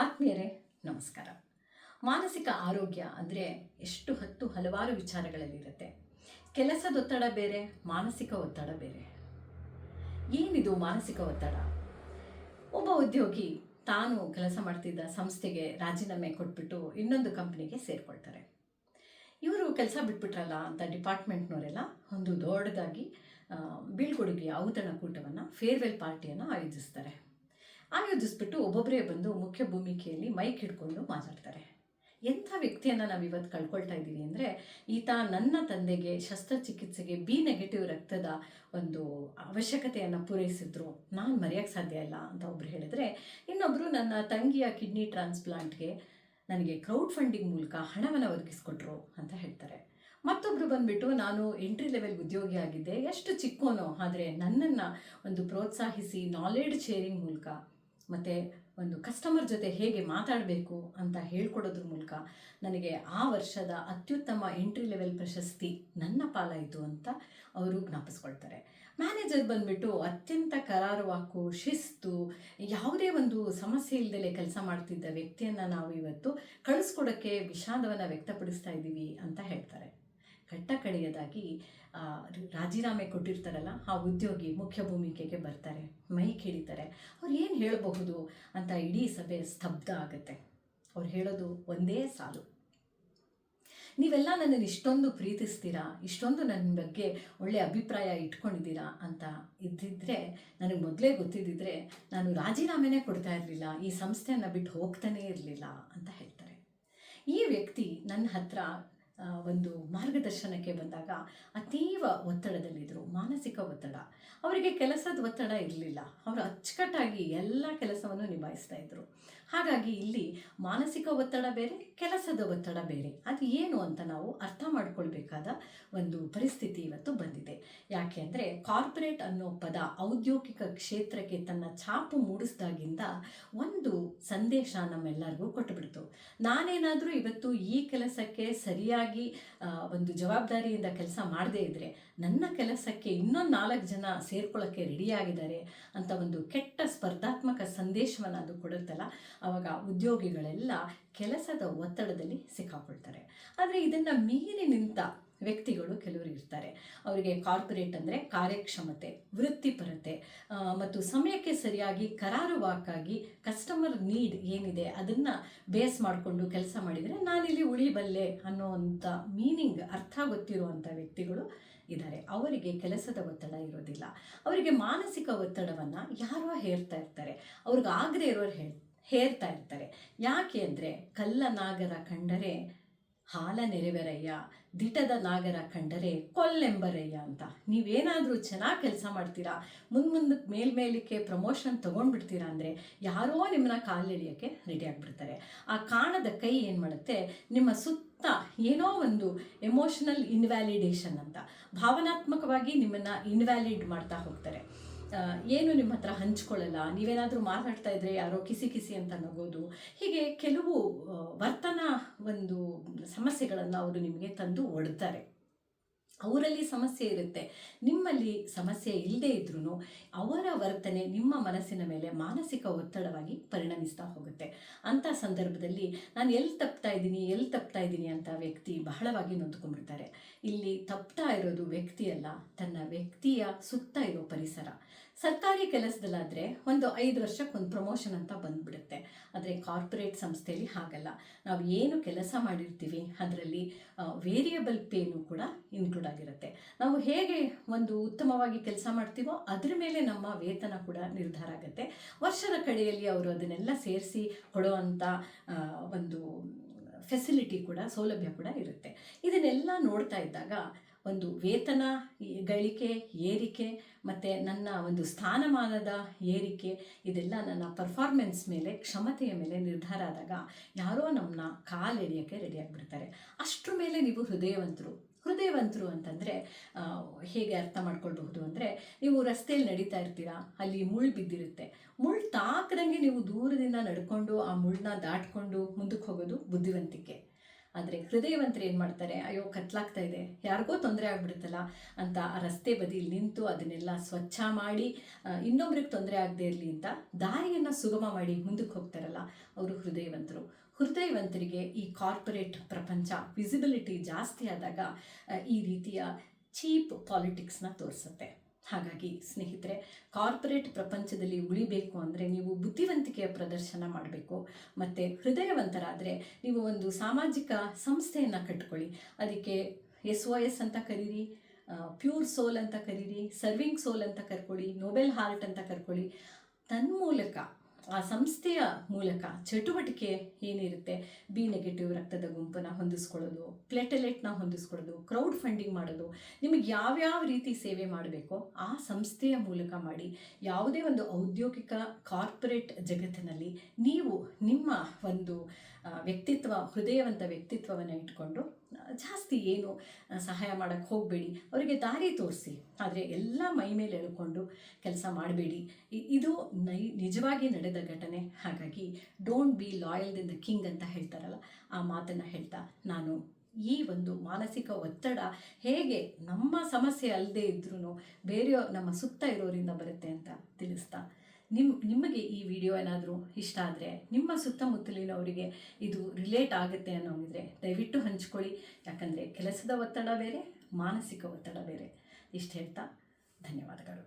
ಆತ್ಮೀಯರೇ ನಮಸ್ಕಾರ. ಮಾನಸಿಕ ಆರೋಗ್ಯ ಅಂದರೆ ಎಷ್ಟು ಹಲವಾರು ವಿಚಾರಗಳಲ್ಲಿರುತ್ತೆ. ಕೆಲಸದ ಒತ್ತಡ ಬೇರೆ, ಮಾನಸಿಕ ಒತ್ತಡ ಬೇರೆ. ಏನಿದು ಮಾನಸಿಕ ಒತ್ತಡ? ಒಬ್ಬ ಉದ್ಯೋಗಿ ತಾನು ಕೆಲಸ ಮಾಡ್ತಿದ್ದ ಸಂಸ್ಥೆಗೆ ರಾಜೀನಾಮೆ ಕೊಟ್ಬಿಟ್ಟು ಇನ್ನೊಂದು ಕಂಪ್ನಿಗೆ ಸೇರಿಕೊಳ್ತಾರೆ. ಇವರು ಕೆಲಸ ಬಿಟ್ಬಿಟ್ರಲ್ಲ ಅಂತ ಡಿಪಾರ್ಟ್ಮೆಂಟ್ನವರೆಲ್ಲ ಒಂದು ದೊಡ್ಡದಾಗಿ ಬೀಳ್ಕೊಡುಗೆಯ ಔತಣಕೂಟವನ್ನು, ಫೇರ್ವೆಲ್ ಪಾರ್ಟಿಯನ್ನು ಆಯೋಜಿಸ್ಬಿಟ್ಟು ಒಬ್ಬೊಬ್ಬರೇ ಬಂದು ಮುಖ್ಯ ಭೂಮಿಕೆಯಲ್ಲಿ ಮೈಕ್ ಹಿಡ್ಕೊಂಡು ಮಾತಾಡ್ತಾರೆ. ಎಂಥ ವ್ಯಕ್ತಿಯನ್ನು ನಾವು ಇವತ್ತು ಕಳ್ಕೊಳ್ತಾ ಇದ್ದೀವಿ ಅಂದರೆ, ಈತ ನನ್ನ ತಂದೆಗೆ ಶಸ್ತ್ರಚಿಕಿತ್ಸೆಗೆ ಬಿ ನೆಗೆಟಿವ್ ರಕ್ತದ ಒಂದು ಅವಶ್ಯಕತೆಯನ್ನು ಪೂರೈಸಿದ್ರು, ನಾನು ಮರೆಯೋಕ್ಕೆ ಸಾಧ್ಯ ಇಲ್ಲ ಅಂತ ಒಬ್ರು ಹೇಳಿದ್ರೆ, ಇನ್ನೊಬ್ಬರು ನನ್ನ ತಂಗಿಯ ಕಿಡ್ನಿ ಟ್ರಾನ್ಸ್ಪ್ಲಾಂಟ್ಗೆ ನನಗೆ ಕ್ರೌಡ್ ಫಂಡಿಂಗ್ ಮೂಲಕ ಹಣವನ್ನು ಒದಗಿಸ್ಕೊಟ್ರು ಅಂತ ಹೇಳ್ತಾರೆ. ಮತ್ತೊಬ್ಬರು ಬಂದುಬಿಟ್ಟು, ನಾನು ಎಂಟ್ರಿ ಲೆವೆಲ್ ಉದ್ಯೋಗಿ ಆಗಿದ್ದೆ, ಎಷ್ಟು ಚಿಕ್ಕೋನೋ, ಆದರೆ ನನ್ನನ್ನು ಒಂದು ಪ್ರೋತ್ಸಾಹಿಸಿ ನಾಲೆಡ್ಜ್ ಶೇರಿಂಗ್ ಮೂಲಕ ಮತ್ತು ಒಂದು ಕಸ್ಟಮರ್ ಜೊತೆ ಹೇಗೆ ಮಾತಾಡಬೇಕು ಅಂತ ಹೇಳ್ಕೊಡೋದ್ರ ಮೂಲಕ ನನಗೆ ಆ ವರ್ಷದ ಅತ್ಯುತ್ತಮ ಎಂಟ್ರಿ ಲೆವೆಲ್ ಪ್ರಶಸ್ತಿ ನನ್ನ ಪಾಲಾಯಿತು ಅಂತ ಅವರು ಜ್ಞಾಪಿಸ್ಕೊಳ್ತಾರೆ. ಮ್ಯಾನೇಜರ್ ಬಂದುಬಿಟ್ಟು ಅತ್ಯಂತ ಕರಾರುವಾಕು, ಶಿಸ್ತು, ಯಾವುದೇ ಒಂದು ಸಮಸ್ಯೆ ಇಲ್ಲದೆ ಕೆಲಸ ಮಾಡ್ತಿದ್ದ ವ್ಯಕ್ತಿಯನ್ನು ನಾವು ಇವತ್ತು ಕಳಿಸ್ಕೊಡೋಕ್ಕೆ ವಿಷಾದವನ್ನು ವ್ಯಕ್ತಪಡಿಸ್ತಾ ಇದ್ದೀವಿ ಅಂತ ಹೇಳ್ತಾರೆ. ಕಟ್ಟ ಕಡೆಯದಾಗಿ ರಾಜೀನಾಮೆ ಕೊಟ್ಟಿರ್ತಾರಲ್ಲ ಆ ಉದ್ಯೋಗಿ ಮುಖ್ಯ ಭೂಮಿಕೆಗೆ ಬರ್ತಾರೆ, ಮೈಕ್ ಹಿಡಿತಾರೆ. ಅವ್ರು ಏನು ಹೇಳಬಹುದು ಅಂತ ಇಡೀ ಸಭೆ ಸ್ತಬ್ಧ ಆಗುತ್ತೆ. ಅವ್ರು ಹೇಳೋದು ಒಂದೇ ಸಾಲು: ನೀವೆಲ್ಲ ನನ್ನನ್ನು ಇಷ್ಟೊಂದು ಪ್ರೀತಿಸ್ತೀರಾ, ಇಷ್ಟೊಂದು ನನ್ನ ಬಗ್ಗೆ ಒಳ್ಳೆಯ ಅಭಿಪ್ರಾಯ ಇಟ್ಕೊಂಡಿದ್ದೀರಾ ಅಂತ ಇದ್ದಿದ್ದರೆ, ನನಗೆ ಮೊದಲೇ ಗೊತ್ತಿದ್ದಿದ್ರೆ ನಾನು ರಾಜೀನಾಮೆನೇ ಕೊಡ್ತಾ ಇರಲಿಲ್ಲ, ಈ ಸಂಸ್ಥೆಯನ್ನು ಬಿಟ್ಟು ಹೋಗ್ತಾನೇ ಇರಲಿಲ್ಲ ಅಂತ ಹೇಳ್ತಾರೆ. ಈ ವ್ಯಕ್ತಿ ನನ್ನ ಹತ್ರ ಒಂದು ಮಾರ್ಗದರ್ಶನಕ್ಕೆ ಬಂದಾಗ ಅತೀವ ಒತ್ತಡದಲ್ಲಿದ್ದರು, ಮಾನಸಿಕ ಒತ್ತಡ. ಅವರಿಗೆ ಕೆಲಸದ ಒತ್ತಡ ಇರಲಿಲ್ಲ, ಅವರು ಅಚ್ಚುಕಟ್ಟಾಗಿ ಎಲ್ಲ ಕೆಲಸವನ್ನು ನಿಭಾಯಿಸ್ತಾ ಇದ್ದರು. ಹಾಗಾಗಿ ಇಲ್ಲಿ ಮಾನಸಿಕ ಒತ್ತಡ ಬೇರೆ, ಕೆಲಸದ ಒತ್ತಡ ಬೇರೆ. ಅದು ಏನು ಅಂತ ನಾವು ಅರ್ಥ ಮಾಡ್ಕೊಳ್ಬೇಕಾದ ಒಂದು ಪರಿಸ್ಥಿತಿ ಇವತ್ತು ಬಂದಿದೆ. ಯಾಕೆ ಅಂದರೆ, ಕಾರ್ಪೊರೇಟ್ ಅನ್ನೋ ಪದ ಔದ್ಯೋಗಿಕ ಕ್ಷೇತ್ರಕ್ಕೆ ತನ್ನ ಛಾಪು ಮೂಡಿಸಿದಾಗಿಂದ ಒಂದು ಸಂದೇಶ ನಮ್ಮೆಲ್ಲರಿಗೂ ಕೊಟ್ಟುಬಿಡ್ತು. ನಾನೇನಾದರೂ ಇವತ್ತು ಈ ಕೆಲಸಕ್ಕೆ ಸರಿಯಾಗಿ ಒಂದು ಜವಾಬ್ದಾರಿಯಿಂದ ಕೆಲಸ ಮಾಡದೇ ಇದ್ದರೆ ನನ್ನ ಕೆಲಸಕ್ಕೆ ಇನ್ನೊಂದು 4 ಜನ ಸೇರ್ಕೊಳ್ಳೋಕ್ಕೆ ರೆಡಿಯಾಗಿದ್ದಾರೆ ಅಂತ ಒಂದು ಕೆಟ್ಟ ಸ್ಪರ್ಧಾತ್ಮಕ ಸಂದೇಶವನ್ನು ಅದು ಕೊಡುತ್ತಲ್ಲ, ಆವಾಗ ಉದ್ಯೋಗಿಗಳೆಲ್ಲ ಕೆಲಸದ ಒತ್ತಡದಲ್ಲಿ ಸಿಕ್ಕಾಕೊಳ್ತಾರೆ. ಆದರೆ ಇದನ್ನು ಮೀರಿ ನಿಂತ ವ್ಯಕ್ತಿಗಳು ಕೆಲವರು ಇರ್ತಾರೆ. ಅವರಿಗೆ ಕಾರ್ಪೊರೇಟ್ ಅಂದರೆ ಕಾರ್ಯಕ್ಷಮತೆ, ವೃತ್ತಿಪರತೆ ಮತ್ತು ಸಮಯಕ್ಕೆ ಸರಿಯಾಗಿ ಕರಾರುವಾಕಾಗಿ ಕಸ್ಟಮರ್ ನೀಡ್ ಏನಿದೆ ಅದನ್ನು ಬೇಸ್ ಮಾಡಿಕೊಂಡು ಕೆಲಸ ಮಾಡಿದರೆ ನಾನಿಲ್ಲಿ ಉಳಿಬಲ್ಲೆ ಅನ್ನೋವಂಥ ಮೀನಿಂಗ್ ಅರ್ಥ ಗೊತ್ತಿರುವಂಥ ವ್ಯಕ್ತಿಗಳು ಇದ್ದಾರೆ. ಅವರಿಗೆ ಕೆಲಸದ ಒತ್ತಡ ಇರೋದಿಲ್ಲ, ಅವರಿಗೆ ಮಾನಸಿಕ ಒತ್ತಡವನ್ನು ಯಾರೋ ಹೇರ್ತಾ ಇರ್ತಾರೆ, ಅವ್ರಿಗೆ ಆಗದೆ ಇರೋರು ಹೇರ್ತಾ ಇರ್ತಾರೆ. ಯಾಕೆ ಅಂದರೆ, ಕಲ್ಲ ನಾಗರ ಕಂಡರೆ ಹಾಲ ನೆರೆವೆರಯ್ಯ, ದಿಟದ ನಾಗರ ಕಂಡರೆ ಕೊಲ್ಲೆಂಬರಯ್ಯ ಅಂತ. ನೀವೇನಾದರೂ ಚೆನ್ನಾಗಿ ಕೆಲಸ ಮಾಡ್ತೀರಾ, ಮುಂದಕ್ಕೆ ಮೇಲ್ಮೇಲಕ್ಕೆ ಪ್ರಮೋಷನ್ ತೊಗೊಂಡ್ಬಿಡ್ತೀರಾ ಅಂದರೆ ಯಾರೋ ನಿಮ್ಮನ್ನ ಕಾಲೆಳೆಯೋಕ್ಕೆ ರೆಡಿ ಆಗಿಬಿಡ್ತಾರೆ. ಆ ಕಾಣದ ಕೈ ಏನು ಮಾಡುತ್ತೆ, ನಿಮ್ಮ ಸುತ್ತ ಏನೋ ಒಂದು ಎಮೋಷನಲ್ ಇನ್ವ್ಯಾಲಿಡೇಷನ್ ಅಂತ ಭಾವನಾತ್ಮಕವಾಗಿ ನಿಮ್ಮನ್ನು ಇನ್ವ್ಯಾಲಿಡ್ ಮಾಡ್ತಾ ಹೋಗ್ತಾರೆ. ಏನು ನಿಮ್ಮ ಹತ್ರ ಹಂಚ್ಕೊಳ್ಳಲ್ಲ, ನೀವೇನಾದರೂ ಮಾತಾಡ್ತಾ ಇದ್ದರೆ ಯಾರೋ ಕಿಸಿ ಅಂತ ನಗೋದು, ಹೀಗೆ ಕೆಲವು ವರ್ತನ ಒಂದು ಸಮಸ್ಯೆಗಳನ್ನು ಅವರು ನಿಮಗೆ ತಂದು ಒಡ್ತಾರೆ. ಅವರಲ್ಲಿ ಸಮಸ್ಯೆ ಇರುತ್ತೆ, ನಿಮ್ಮಲ್ಲಿ ಸಮಸ್ಯೆ ಇಲ್ಲದೇ ಇದ್ರೂ ಅವರ ವರ್ತನೆ ನಿಮ್ಮ ಮನಸ್ಸಿನ ಮೇಲೆ ಮಾನಸಿಕ ಒತ್ತಡವಾಗಿ ಪರಿಣಮಿಸ್ತಾ ಹೋಗುತ್ತೆ. ಅಂಥ ಸಂದರ್ಭದಲ್ಲಿ ನಾನು ಎಲ್ಲಿ ತಪ್ತಾ ಇದ್ದೀನಿ ಅಂತ ವ್ಯಕ್ತಿ ಬಹಳವಾಗಿ ನೊಂದ್ಕೊಂಡ್ಬಿಡ್ತಾರೆ. ಇಲ್ಲಿ ತಪ್ತಾ ಇರೋದು ವ್ಯಕ್ತಿಯಲ್ಲ, ತನ್ನ ವ್ಯಕ್ತಿಯ ಸುತ್ತ ಇರೋ ಪರಿಸರ. ಸರ್ಕಾರಿ ಕೆಲಸದಲ್ಲಾದರೆ ಒಂದು 5 ವರ್ಷಕ್ಕೊಂದು ಪ್ರಮೋಷನ್ ಅಂತ ಬಂದುಬಿಡುತ್ತೆ. ಆದರೆ ಕಾರ್ಪೊರೇಟ್ ಸಂಸ್ಥೆಯಲ್ಲಿ ಹಾಗಲ್ಲ. ನಾವು ಏನು ಕೆಲಸ ಮಾಡಿರ್ತೀವಿ ಅದರಲ್ಲಿ ವೇರಿಯಬಲ್ ಪೇನು ಕೂಡ ಇನ್ಕ್ಲೂಡ್ ಆಗಿರುತ್ತೆ. ನಾವು ಹೇಗೆ ಒಂದು ಉತ್ತಮವಾಗಿ ಕೆಲಸ ಮಾಡ್ತೀವೋ ಅದ್ರ ಮೇಲೆ ನಮ್ಮ ವೇತನ ಕೂಡ ನಿರ್ಧಾರ ಆಗುತ್ತೆ. ವರ್ಷದ ಕಡೆಯಲ್ಲಿ ಅವರು ಅದನ್ನೆಲ್ಲ ಸೇರಿಸಿ ಕೊಡುವಂಥ ಒಂದು ಫೆಸಿಲಿಟಿ ಕೂಡ, ಸೌಲಭ್ಯ ಕೂಡ ಇರುತ್ತೆ. ಇದನ್ನೆಲ್ಲ ನೋಡ್ತಾ ಇದ್ದಾಗ ಒಂದು ವೇತನ ಗಳಿಕೆ, ಏರಿಕೆ ಮತ್ತು ನನ್ನ ಒಂದು ಸ್ಥಾನಮಾನದ ಏರಿಕೆ, ಇದೆಲ್ಲ ನನ್ನ ಪರ್ಫಾರ್ಮೆನ್ಸ್ ಮೇಲೆ, ಕ್ಷಮತೆಯ ಮೇಲೆ ನಿರ್ಧಾರ ಆದಾಗ ಯಾರೋ ನಮ್ಮನ್ನ ಕಾಲೆಳೆಯೋಕ್ಕೆ ರೆಡಿ ಆಗಿಬಿಡ್ತಾರೆ. ಅಷ್ಟರ ಮೇಲೆ ನೀವು ಹೃದಯವಂತರು ಅಂತಂದರೆ ಹೇಗೆ ಅರ್ಥ ಮಾಡ್ಕೊಳ್ಬಹುದು ಅಂದರೆ, ನೀವು ರಸ್ತೆಯಲ್ಲಿ ನಡೀತಾ ಇರ್ತೀರಾ, ಅಲ್ಲಿ ಮುಳ್ಳು ಬಿದ್ದಿರುತ್ತೆ, ಮುಳ್ಳು ತಾಕದಂಗೆ ನೀವು ದೂರದಿಂದ ನಡ್ಕೊಂಡು ಆ ಮುಳ್ಳನ್ನ ದಾಟ್ಕೊಂಡು ಮುಂದಕ್ಕೆ ಹೋಗೋದು ಬುದ್ಧಿವಂತಿಕೆ. ಆದರೆ ಹೃದಯವಂತರು ಏನು ಮಾಡ್ತಾರೆ, ಅಯ್ಯೋ ಕತ್ಲಾಗ್ತಾ ಇದೆ, ಯಾರಿಗೋ ತೊಂದರೆ ಆಗ್ಬಿಡುತ್ತಲ್ಲ ಅಂತ ಆ ರಸ್ತೆ ಬದಿಯಲ್ಲಿ ನಿಂತು ಅದನ್ನೆಲ್ಲ ಸ್ವಚ್ಛ ಮಾಡಿ ಇನ್ನೊಬ್ರಿಗೆ ತೊಂದರೆ ಆಗದೆ ಇರಲಿ ಅಂತ ದಾರಿಯನ್ನು ಸುಗಮ ಮಾಡಿ ಮುಂದಕ್ಕೆ ಹೋಗ್ತಾರಲ್ಲ, ಅವರು ಹೃದಯವಂತರು. ಹೃದಯವಂತರಿಗೆ ಈ ಕಾರ್ಪೊರೇಟ್ ಪ್ರಪಂಚ ವಿಸಿಬಿಲಿಟಿ ಜಾಸ್ತಿ ಆದಾಗ ಈ ರೀತಿಯ ಚೀಪ್ ಪಾಲಿಟಿಕ್ಸ್ನ ತೋರಿಸುತ್ತೆ. ಹಾಗಾಗಿ ಸ್ನೇಹಿತರೆ, ಕಾರ್ಪೊರೇಟ್ ಪ್ರಪಂಚದಲ್ಲಿ ಉಳಿಬೇಕು ಅಂದರೆ ನೀವು ಬುದ್ಧಿವಂತಿಕೆಯ ಪ್ರದರ್ಶನ ಮಾಡಬೇಕು. ಮತ್ತು ಹೃದಯವಂತರಾದರೆ ನೀವು ಒಂದು ಸಾಮಾಜಿಕ ಸಂಸ್ಥೆಯನ್ನು ಕಟ್ಕೊಳ್ಳಿ. ಅದಕ್ಕೆ SOS ಅಂತ ಕರೀರಿ, ಪ್ಯೂರ್ ಸೋಲ್ ಅಂತ ಕರೀರಿ, ಸರ್ವಿಂಗ್ ಸೋಲ್ ಅಂತ ಕರ್ಕೊಳ್ಳಿ, ನೋಬೆಲ್ ಹಾರ್ಟ್ ಅಂತ ಕರ್ಕೊಳ್ಳಿ. ತನ್ಮೂಲಕ ಆ ಸಂಸ್ಥೆಯ ಮೂಲಕ ಚಟುವಟಿಕೆ ಏನಿರುತ್ತೆ, ಬಿ ನೆಗೆಟಿವ್ ರಕ್ತದ ಗುಂಪನ್ನು ಹೊಂದಿಸ್ಕೊಳ್ಳೋದು, ಪ್ಲೇಟೆಲೆಟ್ನ ಹೊಂದಿಸ್ಕೊಳ್ಳೋದು, ಕ್ರೌಡ್ ಫಂಡಿಂಗ್ ಮಾಡೋದು, ನಿಮಗೆ ಯಾವ್ಯಾವ ರೀತಿ ಸೇವೆ ಮಾಡಬೇಕೋ ಆ ಸಂಸ್ಥೆಯ ಮೂಲಕ ಮಾಡಿ. ಯಾವುದೇ ಒಂದು ಔದ್ಯೋಗಿಕ ಕಾರ್ಪೊರೇಟ್ ಜಗತ್ತಿನಲ್ಲಿ ನೀವು ನಿಮ್ಮ ಒಂದು ವ್ಯಕ್ತಿತ್ವ, ಹೃದಯವಂತ ವ್ಯಕ್ತಿತ್ವವನ್ನು ಇಟ್ಕೊಂಡು ಜಾಸ್ತಿ ಏನು ಸಹಾಯ ಮಾಡೋಕ್ಕೆ ಹೋಗಬೇಡಿ, ಅವರಿಗೆ ದಾರಿ ತೋರಿಸಿ. ಆದರೆ ಎಲ್ಲ ಮೈ ಮೇಲೆ ಎಳ್ಕೊಂಡು ಕೆಲಸ ಮಾಡಬೇಡಿ. ಇದು ನಿಜವಾಗಿ ನಡೆದ ಘಟನೆ. ಹಾಗಾಗಿ don't be loyal then the king ಅಂತ ಹೇಳ್ತಾರಲ್ಲ, ಆ ಮಾತನ್ನು ಹೇಳ್ತಾ ನಾನು ಈ ಒಂದು ಮಾನಸಿಕ ಒತ್ತಡ ಹೇಗೆ ನಮ್ಮ ಸಮಸ್ಯೆ ಅಲ್ಲದೆ ಇದ್ರೂ ಬೇರೆ ನಮ್ಮ ಸುತ್ತ ಇರೋರಿಂದ ಬರುತ್ತೆ ಅಂತ ತಿಳಿಸ್ತಾ, ನಿಮಗೆ ಈ ವಿಡಿಯೋ ಏನಾದರೂ ಇಷ್ಟ ಆದರೆ ನಿಮ್ಮ ಸುತ್ತಮುತ್ತಲಿನವರಿಗೆ ಇದು ರಿಲೇಟ್ ಆಗುತ್ತೆ ಅನ್ನೋಂಗಿದ್ರೆ ದಯವಿಟ್ಟು ಹಂಚ್ಕೊಳ್ಳಿ. ಯಾಕಂದರೆ ಕೆಲಸದ ಒತ್ತಡ ಬೇರೆ, ಮಾನಸಿಕ ಒತ್ತಡ ಬೇರೆ. ಇಷ್ಟು ಹೇಳ್ತಾ ಧನ್ಯವಾದಗಳು.